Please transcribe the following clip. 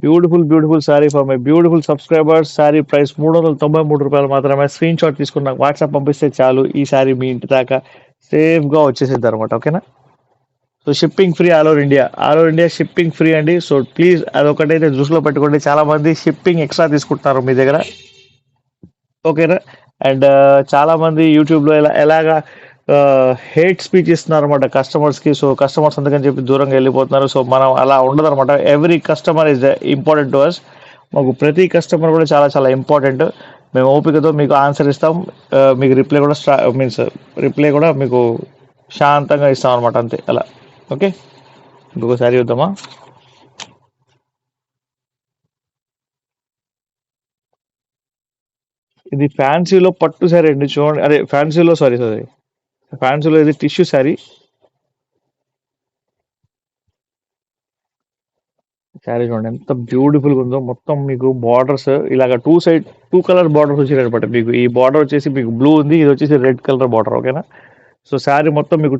Beautiful beautiful sari for my beautiful subscribers. Sari price రూ. 393 మాత్రమే. Screen shot తీసుకుని నాకు వాట్సాప్ పంపిస్తే చాలు. ఈ శారీ మీ ఇంటి దాకా సేఫ్గా వచ్చేసేది అనమాట. ఓకేనా? So shipping free all over India. All over India shipping free అండి. సో ప్లీజ్ అదొకటైతే దృష్టిలో పెట్టుకోండి. చాలా మంది షిప్పింగ్ ఎక్స్ట్రా తీసుకుంటున్నారు మీ దగ్గర. ఓకేనా? అండ్ చాలా మంది యూట్యూబ్లో ఎలాగా హేట్ స్పీచ్ ఇస్తున్నారు అనమాట కస్టమర్స్కి. సో కస్టమర్స్ అందుకని చెప్పి దూరంగా వెళ్ళిపోతున్నారు. సో మనం అలా ఉండదు అనమాట. Every customer is important to us. మాకు ప్రతి కస్టమర్ కూడా చాలా చాలా ఇంపార్టెంట్. మేము ఓపికతో మీకు ఆన్సర్ ఇస్తాం. మీకు రిప్లై కూడా మీన్స్ రిప్లై కూడా మీకు శాంతంగా ఇస్తాం అనమాట. అంతే అలా. ఓకే, ఇంకొకసారి చూద్దామా? ఇది ఫ్యాన్సీలో పట్టు శారీ అండి. చూడండి, అదే ఫ్యాన్సీలో, సారీ సారీ, ఫ్యాన్సీలో ఇది టిష్యూ శారీ. శారీ చూడండి ఎంత బ్యూటిఫుల్ గా ఉందో. మొత్తం మీకు బార్డర్స్ ఇలాగ టూ కలర్ బార్డర్స్ వచ్చాయి అనమాట. మీకు ఈ బార్డర్ వచ్చేసి మీకు బ్లూ ఉంది, ఇది వచ్చేసి రెడ్ కలర్ బార్డర్. ఓకేనా? సో శారీ మొత్తం మీకు